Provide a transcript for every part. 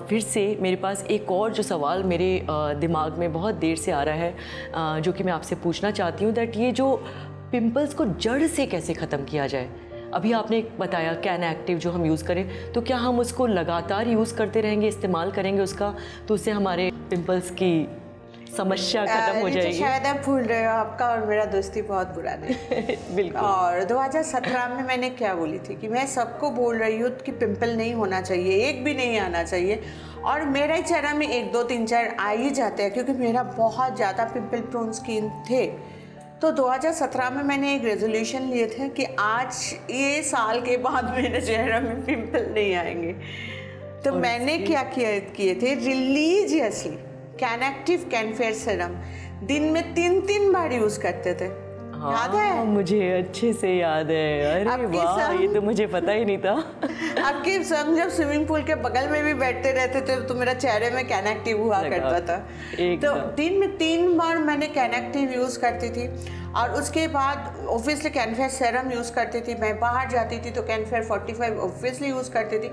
फिर से मेरे पास एक और जो सवाल मेरे दिमाग में बहुत देर से आ रहा है, जो कि मैं आपसे पूछना चाहती हूँ, दैट ये जो पिंपल्स को जड़ से कैसे ख़त्म किया जाए। अभी आपने बताया कैन एक्टिव जो हम यूज़ करें, तो क्या हम उसको लगातार यूज़ करते रहेंगे, इस्तेमाल करेंगे उसका, तो उससे हमारे पिंपल्स की समस्या खत्म हो जाएगी? शायद आप भूल रहे हो, आपका और मेरा दोस्ती बहुत पुरानी है। बिल्कुल। और 2017 में मैंने क्या बोली थी कि मैं सबको बोल रही हूँ कि पिंपल नहीं होना चाहिए, एक भी नहीं आना चाहिए। और मेरा ही चेहरा में 1 2 3 4 आ ही जाते हैं, क्योंकि मेरा बहुत ज़्यादा पिंपल प्रोन स्किन थे। तो 2017 में मैंने एक रेजोल्यूशन लिए थे कि आज ये साल के बाद मेरे चेहरे में पिंपल नहीं आएंगे। तो मैंने क्या किए थे, religiously can active can fair serum दिन में 3 बार यूज करते थे। याद है? मुझे अच्छे से याद है। अरे वाह, ये तो मुझे पता ही नहीं था। आपके संग जब स्विमिंग पूल के बगल में भी बैठते रहते थे तो मेरा चेहरे में कैन एक्टिव हुआ करता था। तो दिन में 3 बार मैंने कैन एक्टिव यूज करती थी। और उसके बाद obviously can fair serum use करती थी। मैं बाहर जाती थी तो कैन फेयर 45 ऑब्वियसली यूज करती थी।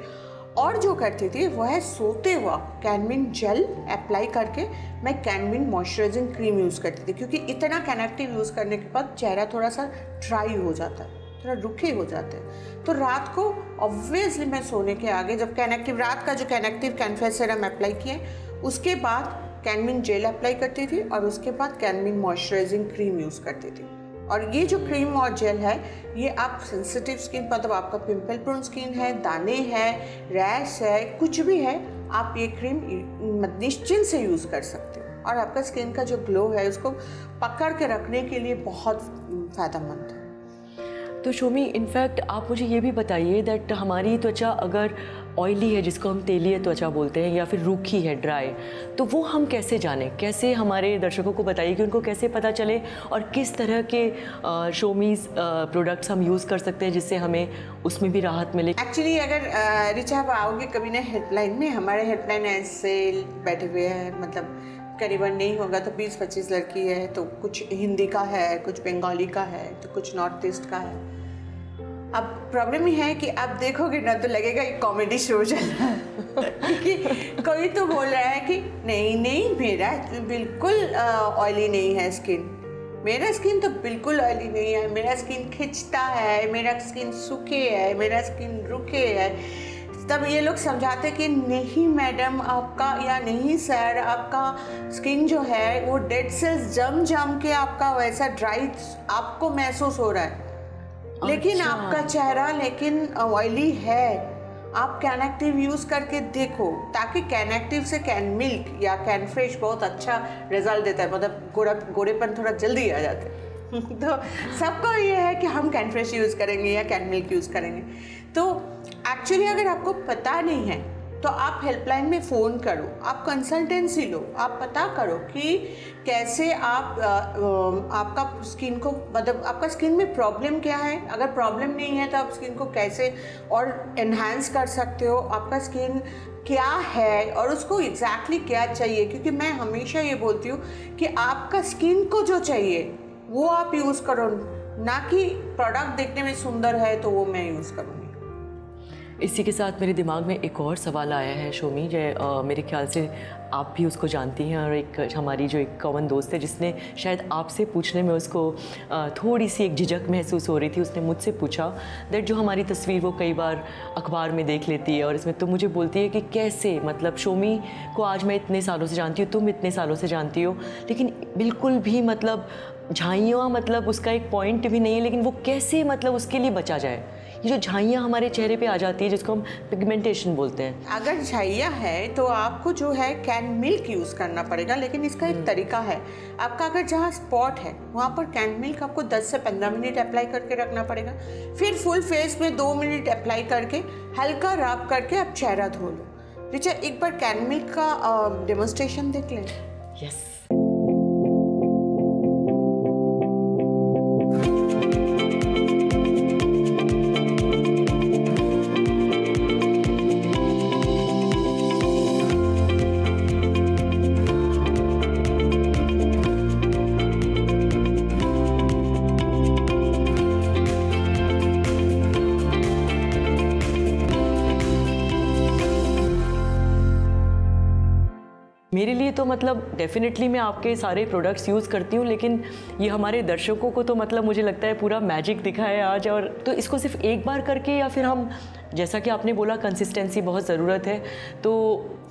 और जो करती थी वो है सोते वक्त कैनमिन जेल अप्लाई करके मैं कैनमिन मॉइस्चराइजिंग क्रीम यूज़ करती थी, क्योंकि इतना कैन एक्टिव यूज़ करने के बाद चेहरा थोड़ा सा ड्राई हो जाता है, थोड़ा रुखे हो जाते हैं। तो रात को ऑब्वियसली मैं सोने के आगे जब कैन एक्टिव रात का जो can active can fair serum apply किए, उसके बाद कैनमिन जेल अप्लाई करती थी और उसके बाद कैनमिन मॉइस्चराइजिंग क्रीम यूज़ करती थी। और ये जो क्रीम और जेल है, ये आप सेंसिटिव स्किन, मतलब आपका पिंपल प्रोन स्किन है, दाने हैं, रैश है, कुछ भी है, आप ये क्रीम निश्चिंत से यूज़ कर सकते हो। और आपका स्किन का जो ग्लो है उसको पकड़ के रखने के लिए बहुत फ़ायदेमंद है। तो शोमी, इनफैक्ट आप मुझे ये भी बताइए दैट हमारी त्वचा अगर ऑयली है, जिसको हम तेलीय त्वचा बोलते हैं, या फिर रूखी है, ड्राई, तो वो हम कैसे जानें? कैसे हमारे दर्शकों को बताइए कि उनको कैसे पता चले और किस तरह के शोमीज़ प्रोडक्ट्स हम यूज़ कर सकते हैं जिससे हमें उसमें भी राहत मिले? एक्चुअली अगर रिचा आप आओगे कभी ना हेल्पलाइन में, हमारे हेल्पलाइन ऐसे बैठे हुए हैं, मतलब करीबन नहीं होगा तो 20-25 लड़की है, तो कुछ हिंदी का है, कुछ बंगाली का है, तो कुछ नॉर्थ ईस्ट का है। अब प्रॉब्लम ये है कि आप देखोगे ना तो लगेगा एक कॉमेडी शो चल रहा है। क्योंकि कोई तो बोल रहा है कि नहीं मेरा बिल्कुल ऑयली नहीं है स्किन, मेरा स्किन तो बिल्कुल ऑयली नहीं है, मेरा स्किन खिंचता है, मेरा स्किन सूखे है, मेरा स्किन रुके है। तब ये लोग समझाते कि नहीं मैडम आपका, या नहीं सर आपका स्किन जो है वो डेड सेल्स जम के आपका वैसा ड्राई आपको महसूस हो रहा है, लेकिन आपका चेहरा लेकिन ऑयली है। आप कैन एक्टिव यूज़ करके देखो, ताकि कैन एक्टिव से कैन मिल्क या कैन फ्रेश बहुत अच्छा रिजल्ट देता है, मतलब गोरेपन थोड़ा जल्दी आ जाता है। तो सबको ये है कि हम कैन फ्रेश यूज़ करेंगे या कैन मिल्क यूज़ करेंगे। तो एक्चुअली अगर आपको पता नहीं है तो आप हेल्पलाइन में फ़ोन करो, आप कंसल्टेंसी लो, आप पता करो कि कैसे आप आपका स्किन को, मतलब आपका स्किन में प्रॉब्लम क्या है। अगर प्रॉब्लम नहीं है तो आप स्किन को कैसे और एनहांस कर सकते हो, आपका स्किन क्या है और उसको एग्जैक्टली क्या चाहिए। क्योंकि मैं हमेशा ये बोलती हूँ कि आपका स्किन को जो चाहिए वो आप यूज़ करो, ना कि प्रोडक्ट देखने में सुंदर है तो वो मैं यूज़ करूँगी। इसी के साथ मेरे दिमाग में एक और सवाल आया है शोमी, जो मेरे ख्याल से आप भी उसको जानती हैं, और एक हमारी जो एक कॉमन दोस्त है जिसने शायद आपसे पूछने में उसको थोड़ी सी एक झिझक महसूस हो रही थी, उसने मुझसे पूछा दैट जो हमारी तस्वीर वो कई बार अखबार में देख लेती है और इसमें तो मुझे बोलती है कि कैसे, मतलब शोमी को आज मैं इतने सालों से जानती हूँ, तुम इतने सालों से जानती हो, लेकिन बिल्कुल भी मतलब झाइयाँ, मतलब उसका एक पॉइंट भी नहीं है, लेकिन वो कैसे, मतलब उसके लिए बचा जाए। ये जो झाइयाँ हमारे चेहरे पे आ जाती है जिसको हम पिगमेंटेशन बोलते हैं, अगर झाइयाँ है तो आपको जो है कैन मिल्क यूज़ करना पड़ेगा, लेकिन इसका एक तरीका है। आपका अगर जहाँ स्पॉट है वहाँ पर कैन मिल्क आपको 10 से 15 मिनट अप्लाई करके रखना पड़ेगा। फिर फुल फेस में 2 मिनट अप्लाई करके हल्का रब करके आप चेहरा धो लो। रिचा, एक बार कैन मिल्क का डेमोन्स्ट्रेशन देख लें। यस। मेरे लिए तो मतलब डेफिनेटली मैं आपके सारे प्रोडक्ट्स यूज़ करती हूँ, लेकिन ये हमारे दर्शकों को तो मतलब मुझे लगता है पूरा मैजिक दिखा है आज। और तो इसको सिर्फ एक बार करके, या फिर हम, जैसा कि आपने बोला कंसिस्टेंसी बहुत ज़रूरत है, तो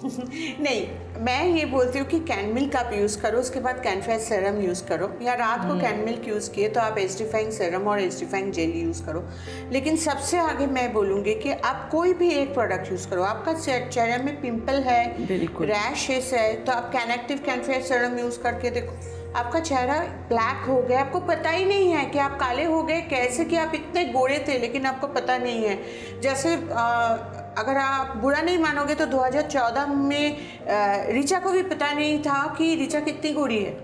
नहीं, मैं ये बोलती हूँ कि कैन मिल्क आप यूज़ करो, उसके बाद कैनफेस सीरम यूज़ करो, या रात को कैन मिल्क यूज़ किए तो आप एस्ट्रीफाइंग सीरम और एस्ट्रीफाइंग जेल यूज़ करो। लेकिन सबसे आगे मैं बोलूँगी कि आप कोई भी एक प्रोडक्ट यूज़ करो। आपका चेहरे में पिंपल है, रैशेस है, तो आप कैनेक्टिव कैनफेस सीरम यूज़ करके देखो, आपका चेहरा ब्लैक हो गया, आपको पता ही नहीं है कि आप काले हो गए कैसे, कि आप इतने गोरे थे लेकिन आपको पता नहीं है। जैसे अगर आप बुरा नहीं मानोगे तो 2014 में ऋचा को भी पता नहीं था कि ऋचा कितनी गोरी है।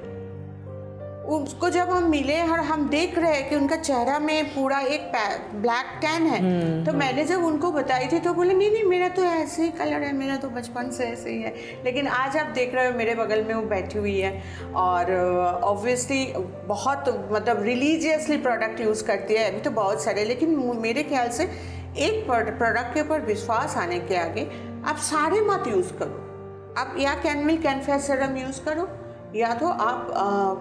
उसको जब हम मिले और हम देख रहे हैं कि उनका चेहरा में पूरा एक ब्लैक टैन है, तो मैंने जब उनको बताई थी तो बोले नहीं नहीं मेरा तो ऐसे ही कलर है, मेरा तो बचपन से ऐसे ही है। लेकिन आज आप देख रहे हो मेरे बगल में वो बैठी हुई है और ऑब्वियसली बहुत मतलब रिलीजियसली प्रोडक्ट यूज़ करती है। अभी तो बहुत सारे, लेकिन मेरे ख्याल से एक प्रोडक्ट के ऊपर विश्वास आने के आगे आप सारे मत यूज़ करो। आप या कैन मिल्क कैनफेस सीरम यूज़ करो, या तो आप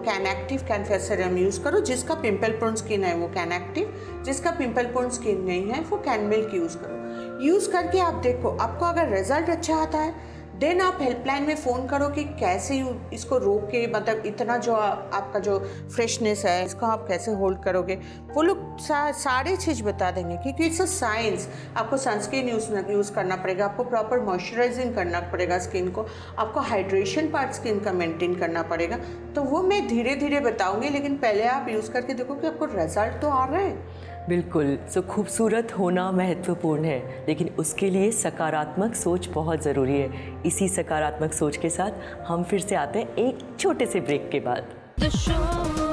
कैनेक्टिव कैनफेस सीरम यूज़ करो। जिसका पिंपल प्रोन स्किन है वो कैनेक्टिव, जिसका पिंपल प्रोन स्किन नहीं है वो कैन मिल्क यूज़ करो। यूज़ करके आप देखो, आपको अगर रिजल्ट अच्छा आता है देन आप हेल्पलाइन में फ़ोन करो कि कैसे इसको रोक के, मतलब इतना जो आपका जो फ्रेशनेस है इसको आप कैसे होल्ड करोगे, वो लोग सारे चीज़ बता देंगे। क्योंकि इट्स अ साइंस। आपको सनस्क्रीन यूज़ करना पड़ेगा, आपको प्रॉपर मॉइस्चराइजिंग करना पड़ेगा स्किन को, आपको हाइड्रेशन पार्ट स्किन का मेंटेन करना पड़ेगा। तो वो मैं धीरे धीरे बताऊँगी, लेकिन पहले आप यूज़ करके देखो कि आपको रिजल्ट तो आ रहा है। बिल्कुल। सो खूबसूरत होना महत्वपूर्ण है, लेकिन उसके लिए सकारात्मक सोच बहुत ज़रूरी है। इसी सकारात्मक सोच के साथ हम फिर से आते हैं एक छोटे से ब्रेक के बाद।